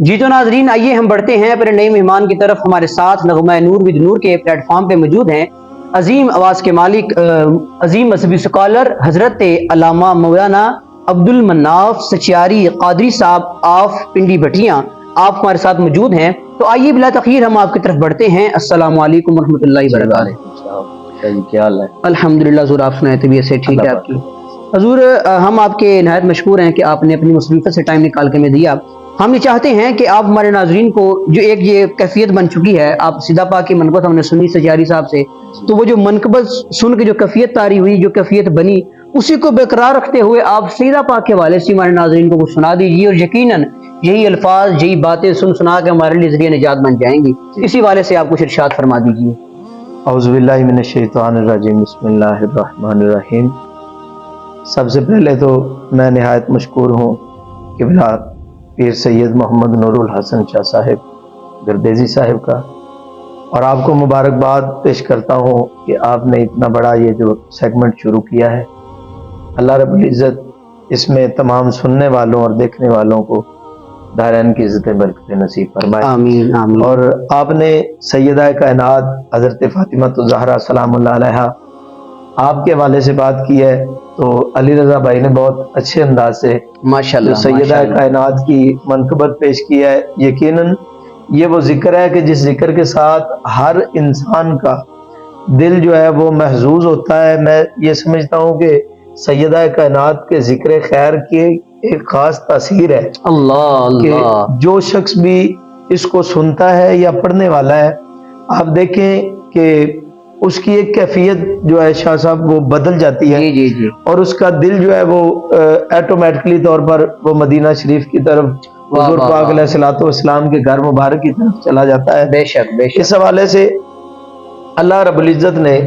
جی تو ناظرین، آئیے ہم بڑھتے ہیں اپنے نئے مہمان کی طرف۔ ہمارے ساتھ نغمہ نور ود نور کے پلیٹ فارم پہ موجود ہیں عظیم آواز کے مالک، عظیم مذہبی سکالر حضرت علامہ مولانا عبد المناف سچیاری قادری صاحب آف پنڈی بٹیاں، آپ ہمارے ساتھ موجود ہیں۔ تو آئیے بلا تاخیر ہم آپ کی طرف بڑھتے ہیں۔ السلام علیکم ورحمۃ اللہ وبرکاتہ۔ کیا حال ہے؟ الحمدللہ حضور، آپ سنائیں طبیعت سے ٹھیک ہے آپ کی؟ حضور ہم آپ کے نہایت مشکور ہیں کہ آپ نے اپنی مصروفیت سے ٹائم نکال کے ہمیں دیا۔ ہم یہ چاہتے ہیں کہ آپ ہمارے ناظرین کو جو ایک یہ کیفیت بن چکی ہے، آپ سیدھا پاک کی منقبت ہم نے سنی سچیاری صاحب سے، تو وہ جو منقبت سن کے جو کیفیت تاری ہوئی، جو کیفیت بنی، اسی کو برقرار رکھتے ہوئے آپ سیدھا پاک کے حوالے سے ہمارے ناظرین کو کچھ سنا دیجیے، اور یقیناً یہی الفاظ یہی باتیں سنا کے ہمارے لیے ذریعہ نجات بن جائیں گی۔ اسی والے سے آپ کچھ ارشاد فرما دیجیے۔ اعوذ باللہ من الشیطان الرجیم، بسم اللہ الرحمن الرحیم۔ سب سے پہلے تو میں نہایت مشکور ہوں قبلہ پیر سید محمد نور الحسن شاہ صاحب گردیزی صاحب کا، اور آپ کو مبارکباد پیش کرتا ہوں کہ آپ نے اتنا بڑا یہ جو سیگمنٹ شروع کیا ہے، اللہ رب العزت اس میں تمام سننے والوں اور دیکھنے والوں کو دارین کی عزت برکت نصیب فرمائے، آمین آمین۔ اور آپ نے سیدہ کائنات حضرت فاطمہ الزہرا سلام اللہ علیہا آپ کے حوالے سے بات کی ہے، تو علی رضا بھائی نے بہت اچھے انداز سے ماشاءاللہ جو سیدہ کائنات کی منقبت پیش کی ہے۔ یقیناً یہ وہ ذکر ہے کہ جس ذکر کے ساتھ ہر انسان کا دل جو ہے وہ محظوظ ہوتا ہے۔ میں یہ سمجھتا ہوں کہ سیدہ کائنات کے ذکر خیر کی ایک خاص تاثیر ہے اللہ کہ اللہ، جو شخص بھی اس کو سنتا ہے یا پڑھنے والا ہے، آپ دیکھیں کہ اس کی ایک کیفیت جو ہے شاہ صاحب وہ بدل جاتی ہے، جی جی جی، اور اس کا دل جو ہے وہ ایٹومیٹکلی طور پر وہ مدینہ شریف کی طرف حضور پاک علیہ الصلوۃ والسلام کے گھر مبارک کی طرف چلا جاتا ہے۔ بے شک بے شک۔ اس حوالے سے اللہ رب العزت نے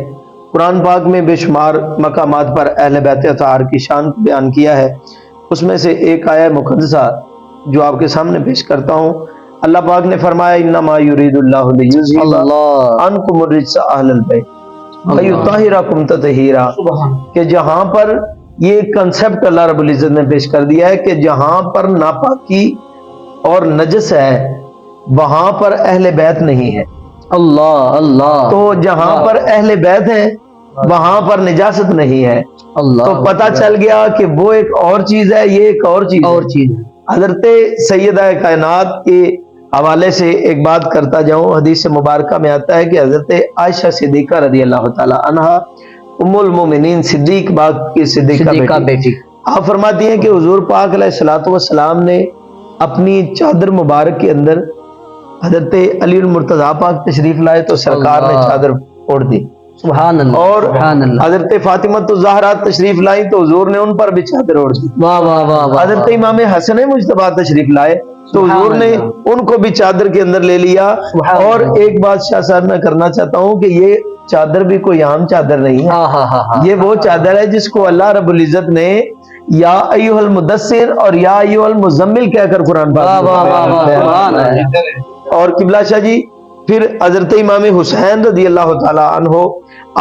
قرآن پاک میں بے شمار مقامات پر اہل بیت اطہار کی شان بیان کیا ہے۔ اس میں سے ایک آیہ مقدسہ جو آپ کے سامنے پیش کرتا ہوں، اللہ پاک نے فرمایا انما یرید اللہ لیذھب عنکم الرجس اہل البیت ویطہرکم تطہیرا، کہ جہاں پر یہ کنسپٹ اللہ رب العزت نے پیش کر دیا ہے کہ جہاں پر ناپاکی اور نجس ہے وہاں پر اہل بیت نہیں ہے، اللہ اللہ، تو جہاں پر اہل بیت ہے وہاں پر نجاست نہیں ہے، اللہ، تو پتہ چل گیا کہ وہ ایک اور چیز ہے، یہ ایک اور چیز ہے۔ حضرت سیدہ کائنات کے حوالے سے ایک بات کرتا جاؤں، حدیث مبارکہ میں آتا ہے کہ حضرت عائشہ صدیقہ رضی اللہ تعالی عنہا ام المومنین صدیق باغ کی صدیقہ بیٹی، آپ فرماتی ہیں کہ حضور پاک علیہ الصلوۃ والسلام نے اپنی چادر مبارک کے اندر حضرت علی المرتضیٰ پاک تشریف لائے تو سرکار نے چادر اوڑھ دی، سبحان اللہ، اور سبحان اللہ، حضرت فاطمہ الزہرا تشریف لائیں تو حضور نے ان پر بھی چادر اوڑھ دی، واہ واہ واہ، حضرت امام حسن مجتبیٰ تشریف لائے تو حضور نے ان کو بھی چادر کے اندر لے لیا۔ اور ایک بات شاہ صاحب میں کرنا چاہتا ہوں کہ یہ چادر بھی کوئی عام چادر نہیں ہے، یہ وہ چادر ہے جس کو اللہ رب العزت نے یا ایھا المدثر اور یا ایھا المزمل کہہ کر قرآن پاک میں، اور قبلہ شاہ جی پھر حضرت امام حسین رضی اللہ تعالی عنہ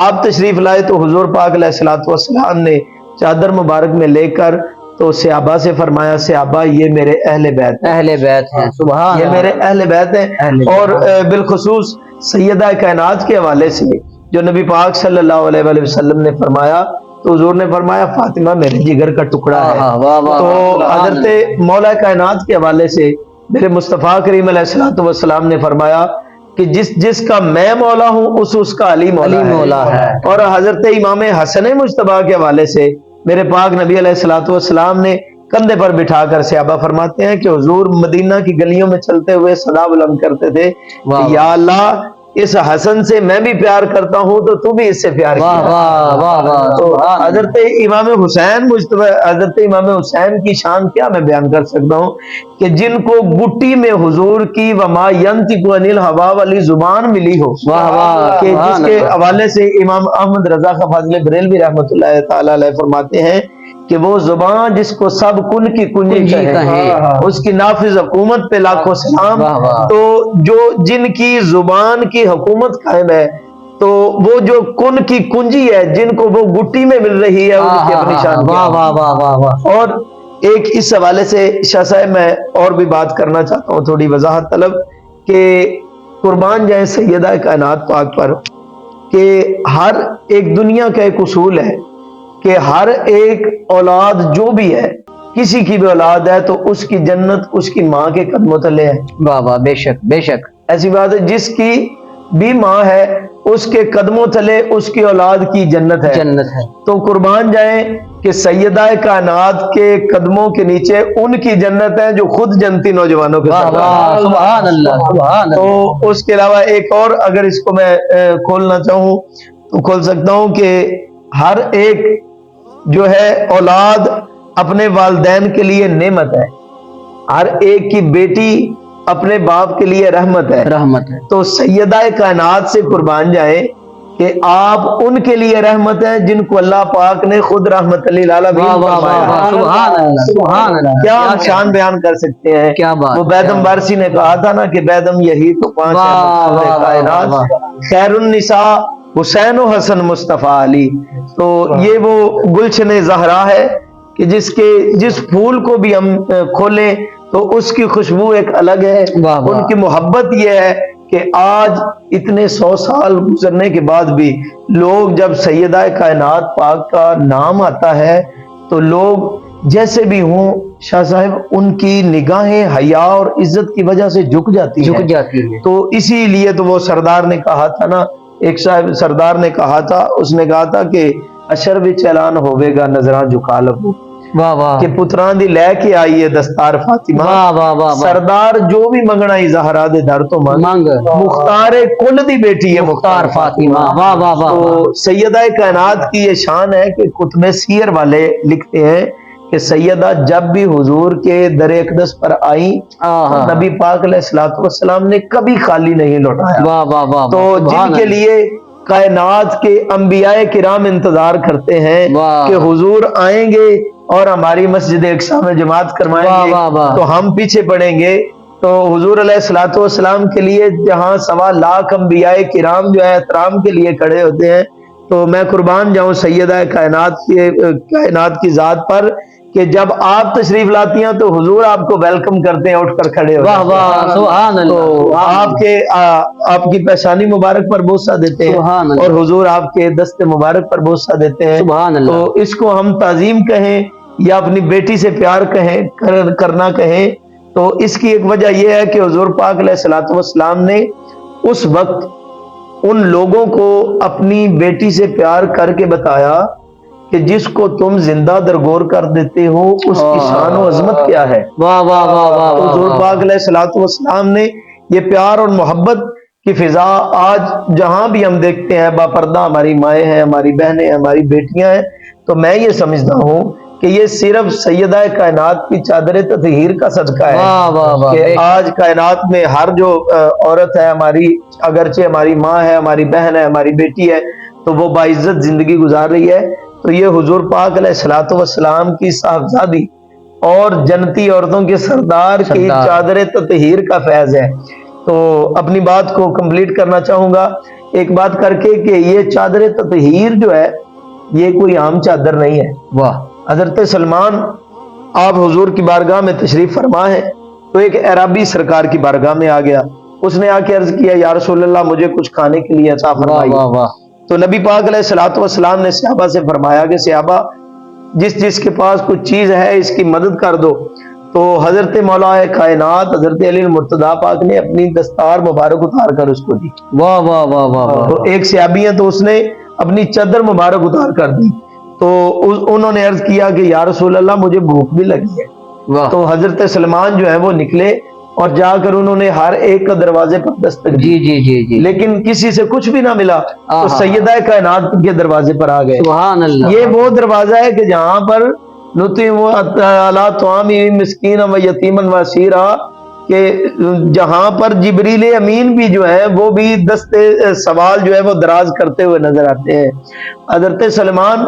آپ تشریف لائے تو حضور پاک علیہ الصلوۃ والسلام نے چادر مبارک میں لے کر تو صحابہ سے فرمایا صحابہ یہ میرے اہل بیت ہیں، سبحان، یہ میرے اہل بیت ہیں۔ اور بالخصوص سیدہ کائنات کے حوالے سے جو نبی پاک صلی اللہ علیہ وآلہ وسلم نے فرمایا تو حضور نے فرمایا فاطمہ میرے جگر کا ٹکڑا ہے، تو حضرت مولا کائنات کے حوالے سے میرے مصطفیٰ کریم علیہ الصلوۃ والسلام نے فرمایا کہ جس کا میں مولا ہوں اس کا علی مولا ہے، اور حضرت امام حسن مجتبیٰ کے حوالے سے میرے پاک نبی علیہ الصلوۃ والسلام نے کندھے پر بٹھا کر صحابہ فرماتے ہیں کہ حضور مدینہ کی گلیوں میں چلتے ہوئے صدا بلند کرتے تھے کہ یا اللہ اس حسن سے میں بھی پیار کرتا ہوں تو تو بھی اس سے پیار کیا۔ تو حضرت امام حسین مجتبی حضرت امام حسین کی شان کیا میں بیان کر سکتا ہوں کہ جن کو گٹی میں حضور کی وما ینطق عن الہوی والی زبان ملی ہو، کہ جس کے حوالے سے امام احمد رضا خان فاضل بریلوی رحمۃ اللہ تعالی علیہ فرماتے ہیں کہ وہ زبان جس کو سب کن کی کنجی کہیں، اس کی نافذ حکومت پہ لاکھوں سلام، تو جو جن کی زبان کی حکومت قائم ہے تو وہ جو کن کی کنجی ہے جن کو وہ گٹی میں مل رہی ہے ان کی اپنی شان، اور ایک اس حوالے سے شاہ صاحب میں اور بھی بات کرنا چاہتا ہوں، تھوڑی وضاحت طلب، کہ قربان جائیں سیدہ کائنات پاک پر، کہ ہر ایک دنیا کا ایک اصول ہے کہ ہر ایک اولاد جو بھی ہے، کسی کی بھی اولاد ہے تو اس کی جنت اس کی ماں کے قدموں تلے ہے۔ واہ واہ، بے شک بے شک، ایسی بات ہے، جس کی بھی ماں ہے اس کے قدموں تلے اس کی اولاد کی جنت ہے۔ جنت ہے۔ تو قربان جائیں کہ سیدہ کائنات کے قدموں کے نیچے ان کی جنت ہے جو خود جنتی نوجوانوں کے واہ واہ، سبحان اللہ سبحان اللہ۔ تو اس کے علاوہ ایک اور اگر اس کو میں کھولنا چاہوں تو کھول سکتا ہوں کہ ہر ایک جو ہے اولاد اپنے والدین کے لیے نعمت ہے، ہر ایک کی بیٹی اپنے باپ کے لیے رحمت ہے۔ رحمت ہے۔ تو سیدہ کائنات سے قربان جائیں کہ آپ ان کے لیے رحمت ہے جن کو اللہ پاک نے خود رحمت للعالمین فرمایا۔ سبحان اللہ سبحان اللہ، کیا ہم شان بیان کر سکتے ہیں؟ کیا بات، وہ بیدم بارسی نے کہا تھا نا کہ بیدم یہی تو پانچ کائنات، خیر النساء حسین و حسن مصطفیٰ علی۔ تو یہ وہ گلشن زہرا ہے کہ جس پھول کو بھی ہم کھولیں تو اس کی خوشبو ایک الگ ہے۔ ان کی محبت یہ ہے کہ آج اتنے 100 سال گزرنے کے بعد بھی لوگ جب سیدہ کائنات پاک کا نام آتا ہے تو لوگ جیسے بھی ہوں شاہ صاحب ان کی نگاہیں حیا اور عزت کی وجہ سے جھک جاتی ہیں۔ تو اسی لیے تو وہ سردار نے کہا تھا نا، ایک صاحب سردار نے کہا تھا، اس نے کہا تھا کہ اشر وچ اعلان ہوے گا نظراں جھکا لو، کہ پتراں دی لے کے آئی ہے دستار فاطمہ، سردار جو بھی منگنا ہی زہرا دے در تو منگ، مختار کل دی بیٹی ہے مختار فاطمہ۔ تو سیدہ کائنات کی یہ شان ہے کہ کتب سیر والے لکھتے ہیں کہ سیدہ جب بھی حضور کے در اقدس پر آئیں نبی پاک علیہ الصلوۃ والسلام نے کبھی خالی نہیں لوٹایا۔ تو جن کے لیے کائنات کے انبیاء کرام انتظار کرتے ہیں کہ حضور آئیں گے اور ہماری مسجد اقصیٰ میں جماعت کروائیں گے تو ہم پیچھے پڑیں گے، تو حضور علیہ الصلوۃ والسلام کے لیے جہاں 1.25 لاکھ انبیاء کرام جو ہے احترام کے لیے کھڑے ہوتے ہیں، تو میں قربان جاؤں سیدہ کائنات کی ذات پر کہ جب آپ تشریف لاتی ہیں تو حضور آپ کو ویلکم کرتے ہیں، اٹھ کر کھڑے ہوتے ہیں، تو آپ کی پیشانی مبارک پر بوسہ دیتے ہیں اور حضور آپ کے دست مبارک پر بوسہ دیتے ہیں۔ تو اس کو ہم تعظیم کہیں یا اپنی بیٹی سے پیار کہیں کرنا کہیں، تو اس کی ایک وجہ یہ ہے کہ حضور پاک علیہ الصلوۃ والسلام نے اس وقت ان لوگوں کو اپنی بیٹی سے پیار کر کے بتایا کہ جس کو تم زندہ درگور کر دیتے ہو اس کی شان و عظمت کیا ہے۔ حضور پاک علیہ الصلوۃ والسلام نے یہ پیار اور محبت کی فضا آج جہاں بھی ہم دیکھتے ہیں، باپردہ ہماری مائیں ہیں، ہماری بہنیں ہیں، ہماری بیٹیاں ہیں، تو میں یہ سمجھتا ہوں کہ یہ صرف سیدہ کائنات کی چادر تطہیر کا صدقہ ہے کہ آج کائنات میں ہر جو عورت ہے ہماری، اگرچہ ہماری ماں ہے، ہماری بہن ہے، ہماری بیٹی ہے، تو وہ باعزت زندگی گزار رہی ہے۔ تو یہ حضور پاک علیہ الصلوۃ والسلام کی صاحبزادی اور جنتی عورتوں کے سردار کی چادر تطہیر کا فیض ہے۔ تو اپنی بات کو کمپلیٹ کرنا چاہوں گا ایک بات کر کے کہ یہ چادر تطہیر جو ہے یہ کوئی عام چادر نہیں ہے۔ حضرت سلمان آپ حضور کی بارگاہ میں تشریف فرما ہے تو ایک اعرابی سرکار کی بارگاہ میں آ گیا، اس نے آ کے عرض کیا یا رسول اللہ مجھے کچھ کھانے کے لیے عطا فرمائیے۔ تو نبی پاک علیہ الصلوۃ والسلام نے صحابہ سے فرمایا کہ صحابہ جس کے پاس کچھ چیز ہے اس کی مدد کر دو۔ تو حضرت مولا کائنات حضرت علی المرتضیٰ پاک نے اپنی دستار مبارک اتار کر اس کو دی۔ تو ایک صحابی ہے تو اس نے اپنی چادر مبارک اتار کر دی، تو انہوں نے عرض کیا کہ یا رسول اللہ مجھے بھوک بھی لگی ہے۔ تو حضرت سلمان جو ہے وہ نکلے اور جا کر انہوں نے ہر ایک کا دروازے پر دستک دی، لیکن کسی سے کچھ بھی نہ ملا، تو سیدہ کائنات کے دروازے پر آ گئے۔ یہ وہ دروازہ ہے کہ جہاں پر نطعم علی طعام مسکینا و یتیما و اسیرا، کہ جہاں پر جبریل امین بھی جو ہے وہ بھی دست سوال جو ہے وہ دراز کرتے ہوئے نظر آتے ہیں۔ حضرت سلمان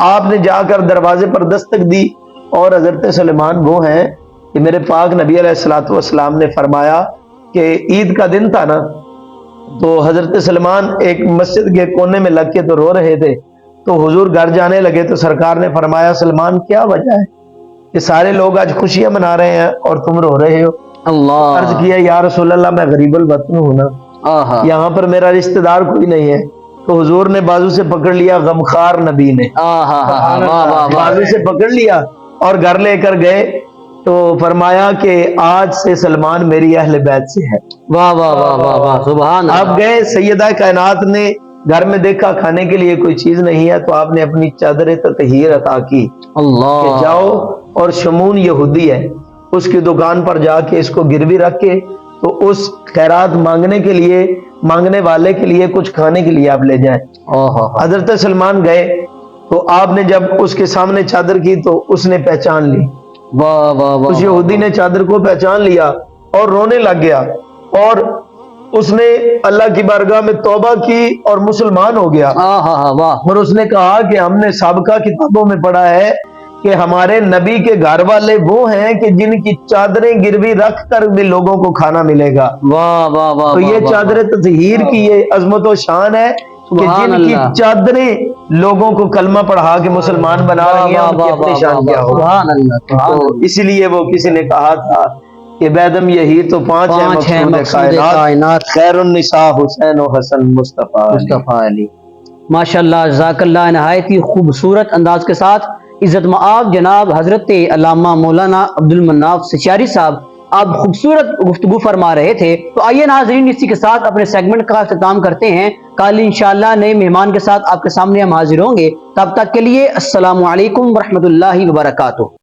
آپ نے جا کر دروازے پر دستک دی، اور حضرت سلمان وہ ہیں کہ میرے پاک نبی علیہ الصلوۃ والسلام نے فرمایا کہ عید کا دن تھا نا، تو حضرت سلمان ایک مسجد کے کونے میں لگ کے تو رو رہے تھے، تو حضور گھر جانے لگے تو سرکار نے فرمایا سلمان کیا وجہ ہے؟ کہ سارے لوگ آج خوشیاں منا رہے ہیں اور تم رو رہے ہو. اللہ. عرض کیا یا رسول اللہ میں غریب الوطن ہوں نا, یہاں پر میرا رشتہ دار کوئی نہیں ہے. تو حضور نے بازو سے پکڑ لیا, غمخوار نبی نے بازو سے پکڑ لیا اور گھر لے کر گئے. تو فرمایا کہ آج سے سلمان میری اہل بیت سے ہے. واہ واہ واہ واہ واہ سبحان اللہ. آپ گئے, سیدہ کائنات نے گھر میں دیکھا کھانے کے لیے کوئی چیز نہیں ہے, تو آپ نے اپنی چادر تطہیر عطا کی اللہ کہ جاؤ اور شمون یہودی ہے اس کی دکان پر جا کے اس کو گروی رکھ کے تو اس خیرات مانگنے کے لیے, مانگنے والے کے لیے کچھ کھانے کے لیے آپ لے جائیں. حضرت سلمان گئے تو آپ نے جب اس کے سامنے چادر کی تو اس نے پہچان لی. واہ واہ واہ. اس یہودی نے چادر کو پہچان لیا اور رونے لگ گیا, اور اس نے اللہ کی بارگاہ میں توبہ کی اور مسلمان ہو گیا. اور اس نے کہا کہ ہم نے سابقہ کتابوں میں پڑھا ہے کہ ہمارے نبی کے گھر والے وہ ہیں کہ جن کی چادریں گروی رکھ کر بھی لوگوں کو کھانا ملے گا. واہ واہ واہ. تو یہ چادر تطہیر کی یہ عظمت و شان ہے کہ جن کی چادریں لوگوں کو کلمہ پڑھا کے مسلمان بنا رہی ہیں, ان کی اپنی شان کیا ہوگا. تو اس لیے وہ کسی نے کہا تھا کہ بیدم یہی تو پانچ ہیں مقصود کائنات, خیر النساء حسین و حسن مصطفیٰ علی. ماشاءاللہ جزاک اللہ. نہایت ہی خوبصورت انداز کے ساتھ عزت مآب جناب حضرت علامہ مولانا عبد المناف سچیاری صاحب آپ خوبصورت گفتگو فرما رہے تھے. تو آئیے ناظرین اسی کے ساتھ اپنے سیگمنٹ کا اختتام کرتے ہیں. کل انشاءاللہ نئے مہمان کے ساتھ آپ کے سامنے ہم حاضر ہوں گے. تب تک کے لیے السلام علیکم ورحمۃ اللہ وبرکاتہ.